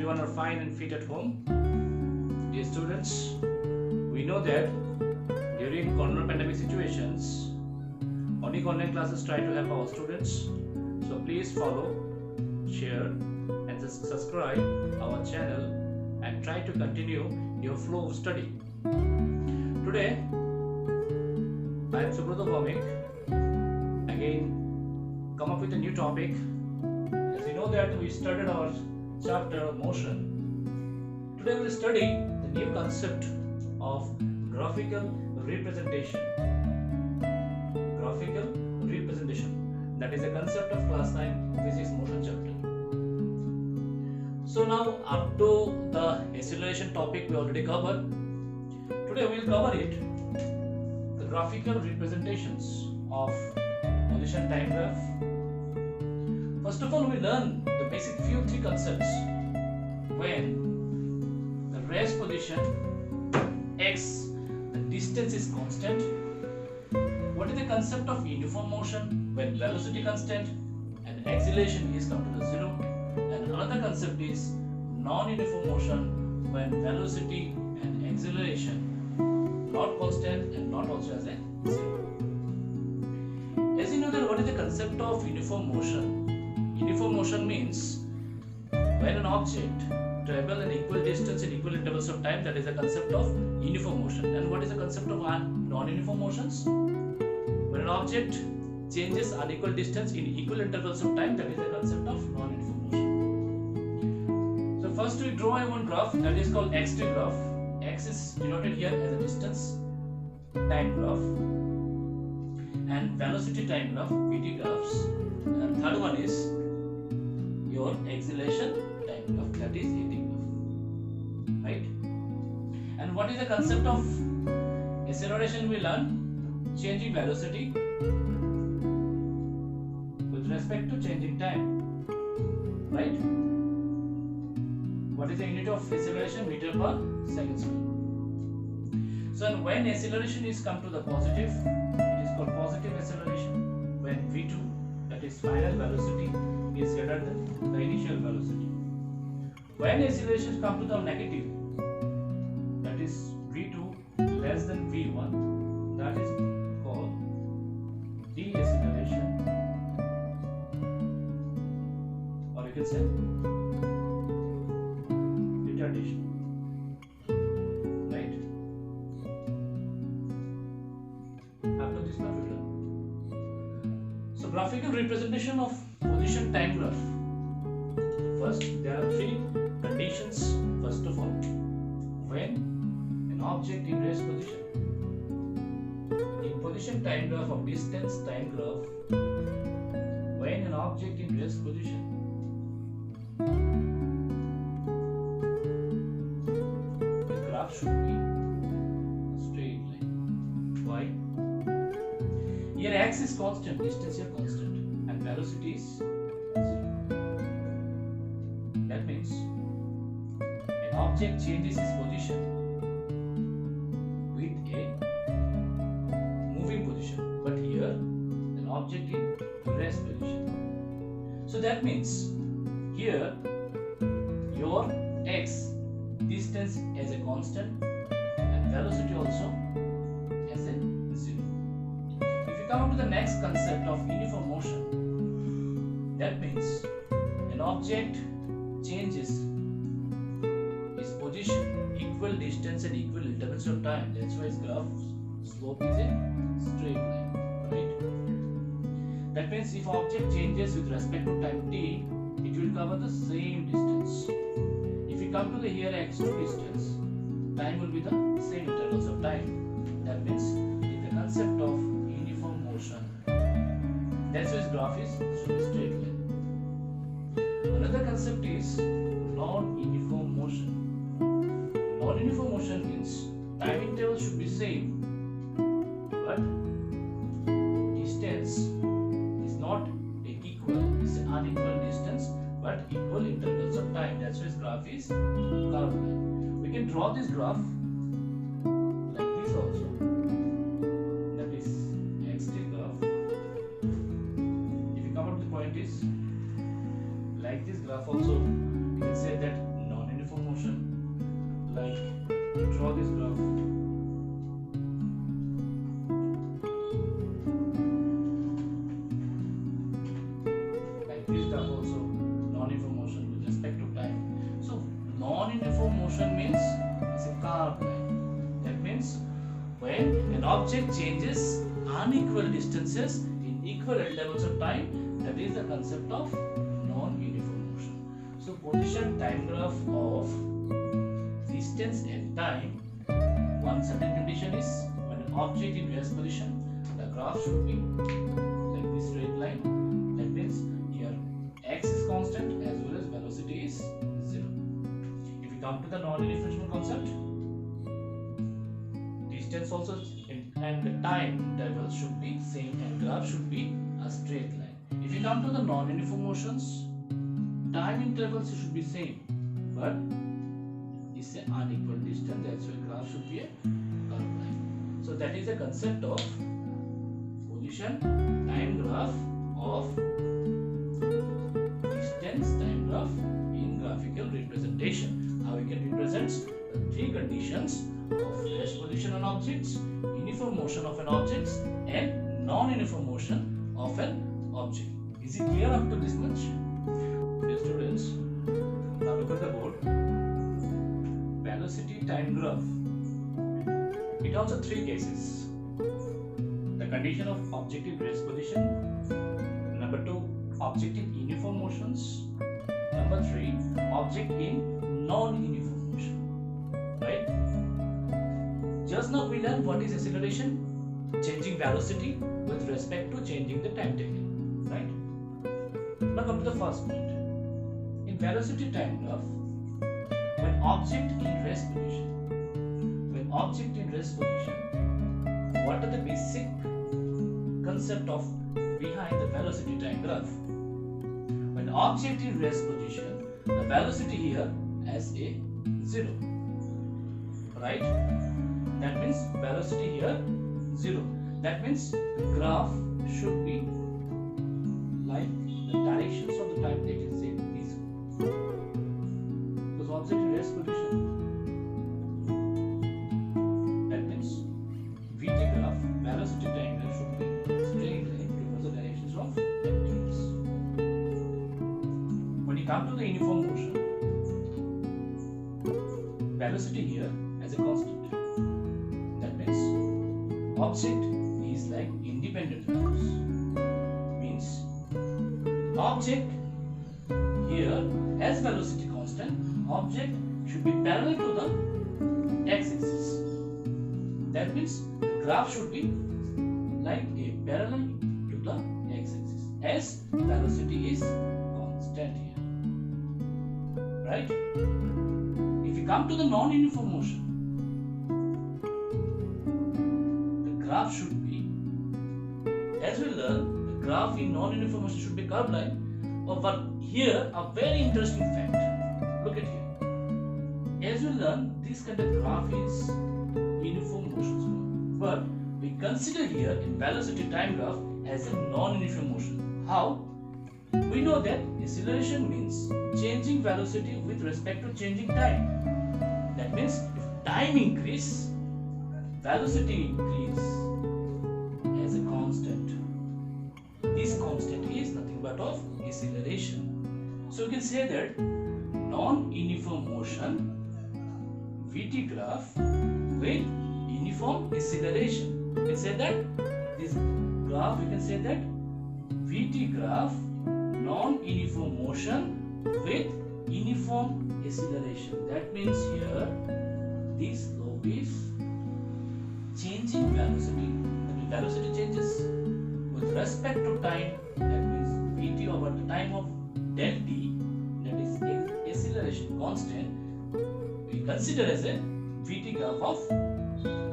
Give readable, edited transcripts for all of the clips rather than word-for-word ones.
everyone are fine and fit at home. Dear students, we know that during corona pandemic situations, only online classes try to help our students. So please follow, share and subscribe our channel and try to continue your flow of study. Today, I am Subrata Bhowmik. Again, come up with a new topic. As you know that we started our chapter motion. Today we will study the new concept of graphical representation. Graphical representation. That is a concept of class 9 physics motion chapter. So now up to the acceleration topic we already covered. Today we will cover it. The graphical representations of position time graph. First of all, we learn the basic few three concepts. When the rest position x, the distance is constant. What is the concept of uniform motion when velocity constant and acceleration is come to the zero? And another concept is non-uniform motion when velocity and acceleration not constant and not also as a zero. As you know that what is the concept of uniform motion? Uniform motion means when an object travels an equal distance in equal intervals of time, that is the concept of uniform motion. And what is the concept of non-uniform motions? When an object changes unequal distance in equal intervals of time, that is the concept of non-uniform motion. So first we draw one graph that is called x-t graph. X is denoted here as a distance time graph and velocity time graph, vt graphs. And third one is your acceleration time graph, that is at graph, right? And what is the concept of acceleration? We learn changing velocity with respect to changing time, right? What is the unit of acceleration? Meter per second square. So when acceleration is come to the positive, it is called positive acceleration. When v2, that is final velocity, is greater than the initial velocity. When acceleration come to the negative, that is v2 less than v1, that is called deceleration, or you can say retardation, right? After this graph we learn. So graphical representation of position time graph. First, there are three conditions. First of all, when an object in rest position. In position time graph of distance time graph, when an object in rest position, the graph should be a straight line. Why? Here x is constant, distance here constant, and velocity is 0. That means an object changes its position with a moving position, but here an object in rest position. So that means here your x distance as a constant and velocity also as a 0. If you come to the next concept of uniform motion, that means an object changes its position equal distance and equal intervals of time. That's why its graph slope is a straight line, right? That means if object changes with respect to time t, it will cover the same distance. If you come to the here x2 distance, time will be the same intervals of time. That means in the concept of uniform motion, that's why its graph is should be straight line. Another concept is non-uniform motion. Non-uniform motion means time interval should be same, but distance is not equal. It's an unequal distance, but equal intervals of time. That's why this graph is curved line. We can draw this graph like this also. That is x-t graph. If you come up with the point is like this graph also, you can say that non draw this graph. Like this graph also, non-uniform motion with respect to time. So non-uniform motion means it's a curved line. That means when an object changes unequal distances in equal intervals of time, that is the concept of non-uniform motion. So position time graph of distance and time, one certain condition is when an object in rest position, the graph should be like this straight line. That means here x is constant as well as velocity is 0. If we come to the non-uniform concept, distance also and the time interval should be same and graph should be a straight line. If you come to the non-uniform motions, time intervals should be same, but it's an unequal distance, that's why graph should be a curved line. So that is the concept of position time graph of distance time graph in graphical representation. How we can represent the three conditions of rest position on objects, uniform motion of an object, and non-uniform motion of an object. Is it clear up to this much? Dear students, now look at the board. Velocity time graph. It has three cases. The condition of objective rest position. Number 2, objective uniform motions. Number 3, object in non-uniform motion. Right? Just now we learned what is acceleration, changing velocity with respect to changing the time taken. Right? Now come to the first point. In velocity time graph, when object in rest position, what are the basic concept of behind the velocity time graph? When object in rest position, the velocity here as a 0. Right? That means velocity here 0. That means graph should be like the directions of the time taken, say these. Because object in rest position, that means VT graph, velocity time graph should be straight line towards the directions of activities. When you come to the uniform motion, velocity here as a constant. That means object is like independent values. Means object here as velocity constant, object should be parallel to the x-axis. That means the graph should be like a parallel to the x-axis as velocity is constant here. Right? If you come to the non-uniform motion, the graph should be, as we learn, the graph in non-uniform motion should be curved line. But here a very interesting fact. Look at here. As we learn, this kind of graph is uniform motion. But we consider here in velocity time graph as a non-uniform motion. How? We know that acceleration means changing velocity with respect to changing time. That means if time increase, velocity increase as a constant. This constant is nothing but of acceleration. So you can say that non-uniform motion VT graph with uniform acceleration. You can say that this graph, we can say that VT graph non-uniform motion with uniform acceleration. That means here this slope is changing velocity. The velocity changes with respect to time. That means Vt over the time of del t, that is acceleration constant, we consider as a Vt graph of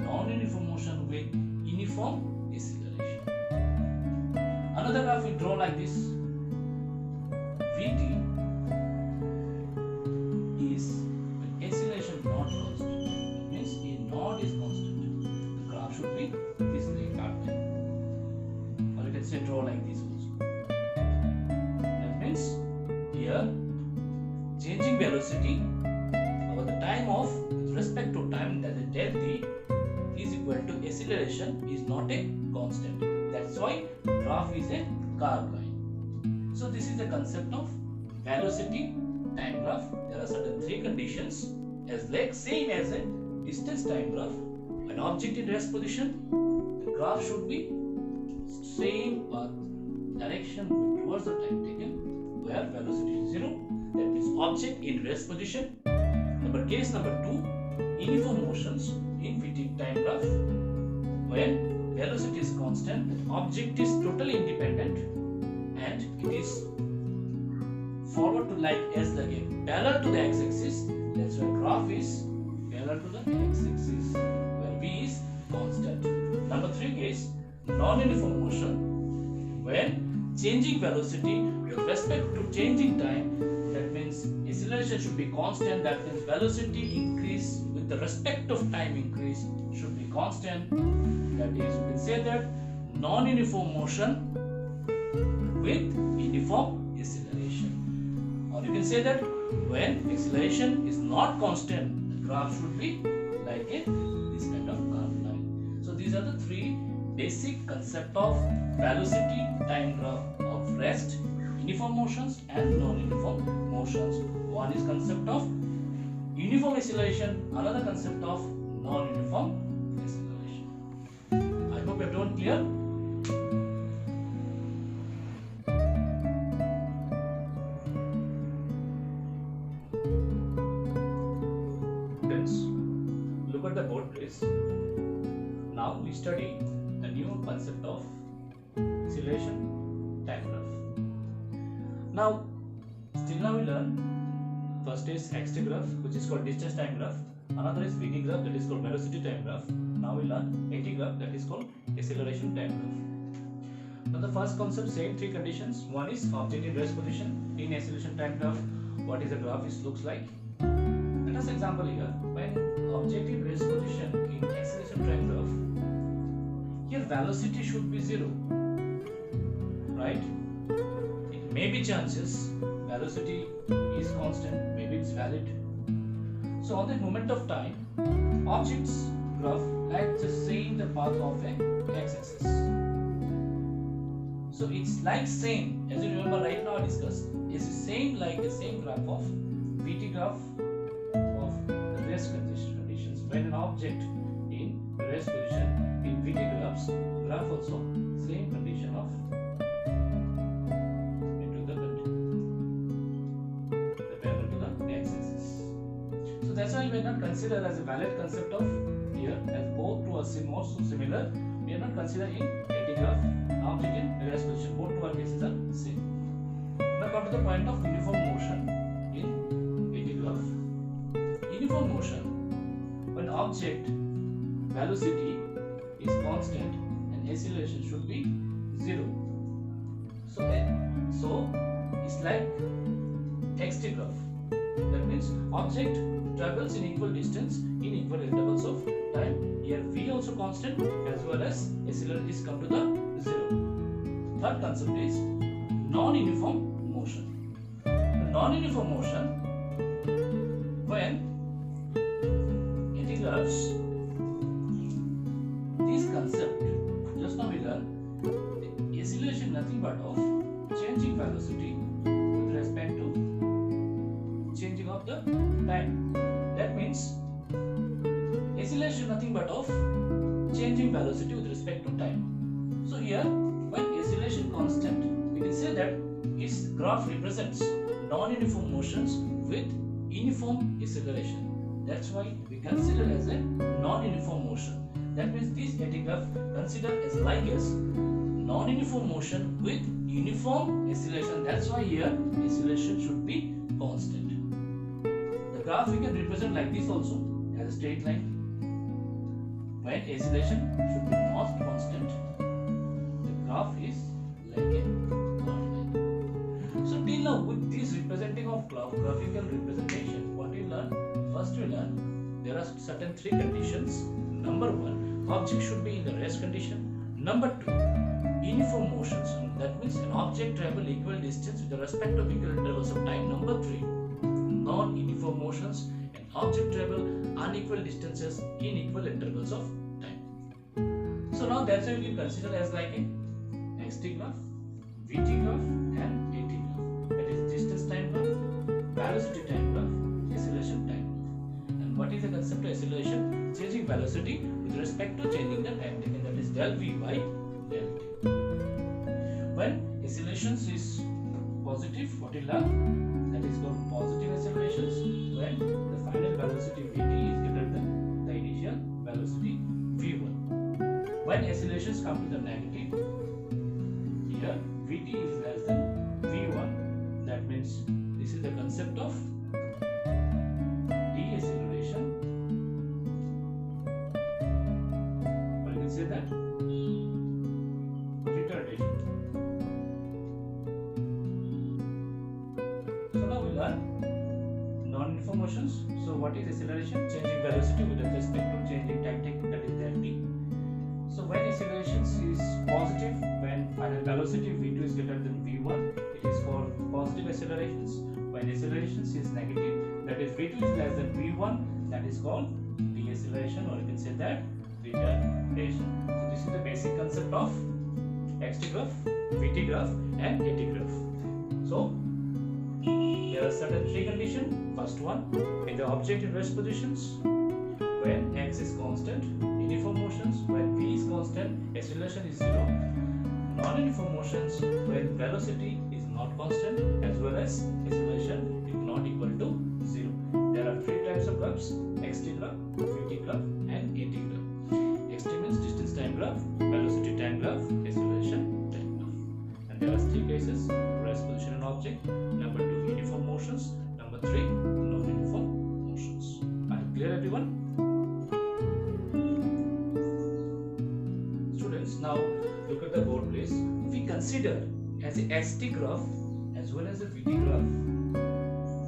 non-uniform motion with uniform acceleration. Another graph we draw like this. Vt is with acceleration not constant. Means A naught is constant. The graph should be this line. Or you can say draw like this also. That means here changing velocity over the time of with respect to time, that is acceleration is not a constant. That's why graph is a curved line. So this is the concept of velocity time graph. There are certain three conditions as like same as a distance time graph. An object in rest position, the graph should be same path direction towards the time taken where velocity is 0. That means object in rest position. Case number 2, uniform motions in fatigue time graph. When velocity is constant, the object is totally independent and it is forward to like as the parallel to the x-axis. That's why graph is parallel to the x-axis where v is constant. Number 3 case, non-uniform motion when changing velocity with respect to changing time. That means acceleration should be constant. That means velocity increase with the respect of time increase should be constant. That is, you can say that non-uniform motion with uniform acceleration. Or you can say that when acceleration is not constant, the graph should be like this kind of curved line. So these are the three basic concept of velocity time graph of rest, uniform motions and non-uniform motions. One is concept of uniform acceleration, another concept of non-uniform acceleration. I hope you have done clear. Friends, look at the board please. Now we study the new concept of acceleration time graph. Now, still now we learn first is xt graph, which is called distance time graph. Another is vt graph, that is called velocity time graph. Now we learn at graph, that is called acceleration time graph. Now the first concept saying three conditions. One is object in rest position in acceleration time graph. What is the graph looks like? Let us example here. When object in rest position in acceleration time graph, here velocity should be 0, right? Maybe chances velocity is constant, maybe it's valid. So on the moment of time, object's graph like just saying the path of a x-axis. So it's like same as you remember right now I discussed. It's the same like the same graph of vt graph of the rest conditions. When an object in rest position in vt graph also same condition of that's why we are not considered as a valid concept of here, as both two are similar. We are not considered in at graph, object in rest position. Both two are cases are same. Now come to the point of uniform motion in at graph. Uniform motion when object velocity is constant and acceleration should be 0. So it's like xt graph. That means object travels in equal distance in equal intervals of time. Here v also constant as well as acceleration is come to the 0. Third concept is non-uniform motion. The non-uniform motion when it graphs this concept just now we learned the acceleration nothing but of changing velocity with respect to changing of the time. That means acceleration nothing but of changing velocity with respect to time. So here when acceleration constant, we can say that its graph represents non-uniform motions with uniform acceleration. That's why we consider as a non-uniform motion. That means this graph considered as like as non-uniform motion with uniform acceleration. That's why here acceleration should be constant. The graph we can represent like this also as a straight line. When acceleration should be not constant, the graph is like a curved line. So till now with this representing of graphical representation, what we learn? First we learn there are certain three conditions. Number one, object should be in the rest condition. Number two, uniform motions. That means an object travel equal distance with the respect of equal intervals of time. Number three, non-uniform motions. An object travel unequal distances in equal intervals of time. now that's why we can consider as like a xt graph, vt graph and at graph. That is distance time graph, velocity time graph, acceleration time graph. And what is the concept of acceleration? Changing velocity with respect to changing the time taken, that is del v by del t. When acceleration is positive, what will happen? That is called positive accelerations. When the final velocity vt is greater than the initial velocity v1. When accelerations come to the negative, here vt is less than v1. That means this is the concept of deceleration, or you can say that retardation. So now we learn non-uniform motions. So what is acceleration? Changing velocity with respect to changing time taken, that is del t. So when acceleration is positive, when final velocity v2 is greater than v1, it is called positive accelerations. When acceleration is negative, that is v2 is less than v1, that is called deceleration, or you can say that retardation. So this is the basic concept of xt graph, vt graph and at graph. So there are certain three conditions. First one, in the object in rest positions, when x is constant, uniform motions when v is constant, acceleration is 0, non-uniform motions when velocity is not constant as well as acceleration is not equal to 0. There are three types of graphs: xt graph, vt graph and at graph. xt means distance time graph, velocity time graph, acceleration time graph. And there are three cases: rest position and object. Number 2, uniform motions. Number 3, non-uniform motions. Are you clear, everyone? Now look at the board, please. If we consider as a xt graph as well as a vt graph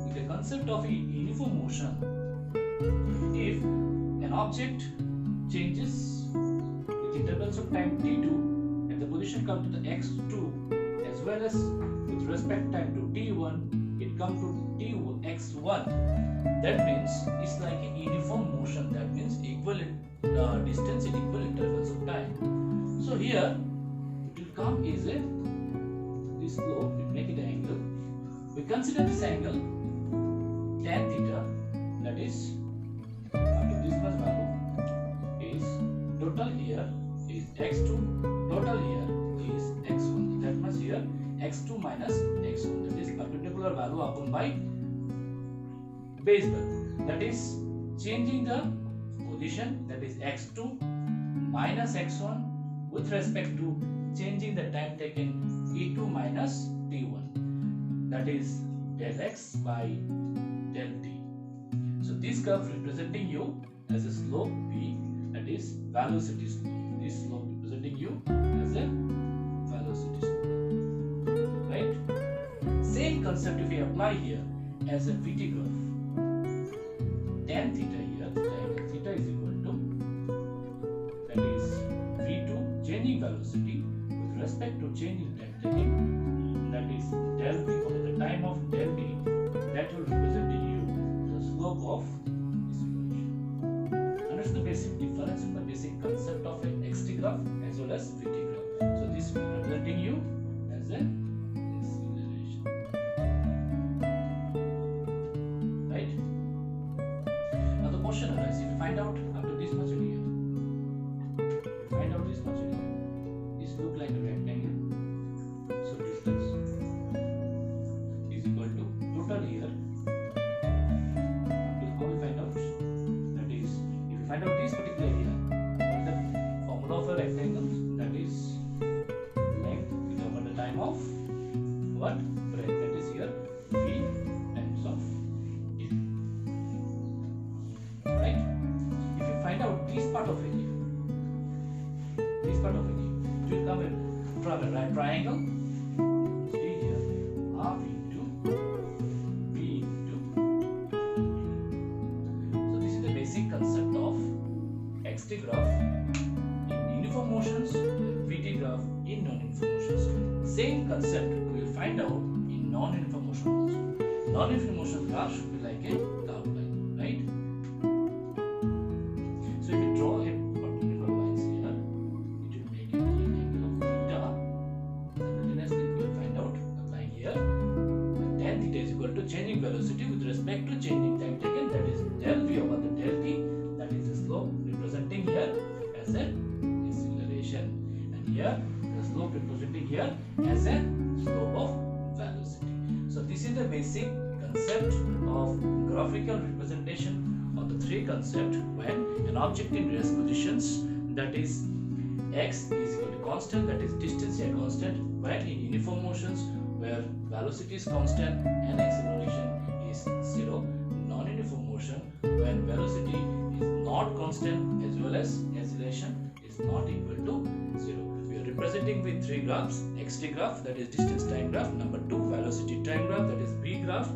with the concept of a uniform motion, if an object changes with intervals of time t2 and the position comes to the x2 as well as with respect time to t1, it comes to x1, that means it's like a uniform motion. That means equal distance in equal intervals of time. So here it will come is a this slope, we make it an angle. We consider this angle tan theta, that is after this much value is total here is x2, total here is x1. That much here x2 minus x1, that is a particular value upon by base value, that is changing the position, that is x2 minus x1 with respect to changing the time taken t2 minus t1, that is del x by del t. So this curve representing you as a slope v, that is velocity slope. This slope representing you as a velocity slope, right? Same concept if we apply here as a vt graph. Tan theta here, tan theta is equal to, that is v2 changing velocity with respect to changing time taken, that is del t over the time of del t, that will represent to you the slope of this equation. Understand the basic difference in the basic concept of an xt graph as well as vt graph. So this is representing you as a acceleration, right? Now the question arises, if you find out after this much area, this look like a rectangle. So distance is equal to total here. How we find out? That is, if you find out this particular area, what the formula of a rectangle? That is length over the time of what? Breadth. That is here v times of t. Right? If you find out this part of area, it will come from a right triangle. See here, half into b into. So this is the basic concept of xt graph in uniform motions, vt graph in non-uniform motions. Same concept we will find out in non-uniform motion also. Non-uniform motion graph should be like a curved line, right? So if you draw a particular lines here, it will an object in rest positions, that is x is equal to constant, that is distance a constant, while in uniform motions where velocity is constant and acceleration is 0, non-uniform motion where velocity is not constant as well as acceleration is not equal to 0. We are representing with three graphs: xt graph, that is distance time graph; number 2, velocity time graph, that is b graph;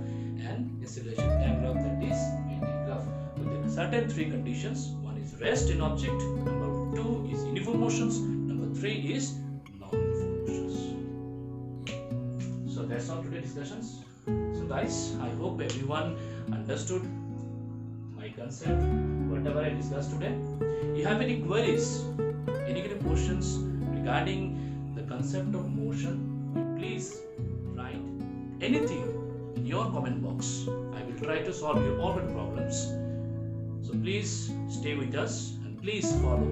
and acceleration time graph, that is bt graph. With certain three conditions: one is rest in object, number 2 is uniform motions, number 3 is non-uniform motions. So that's all today's discussions. So guys, I hope everyone understood my concept, whatever I discussed today. You have any queries, any kind of questions regarding the concept of motion, please write anything in your comment box. I will try to solve your all the problems. So please stay with us and please follow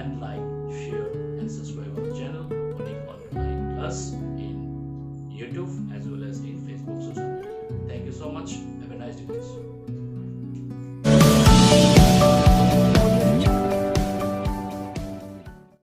and like, share and subscribe our channel Bhowmik Online Class in YouTube as well as in Facebook social media. Thank you so much. Have a nice day guys.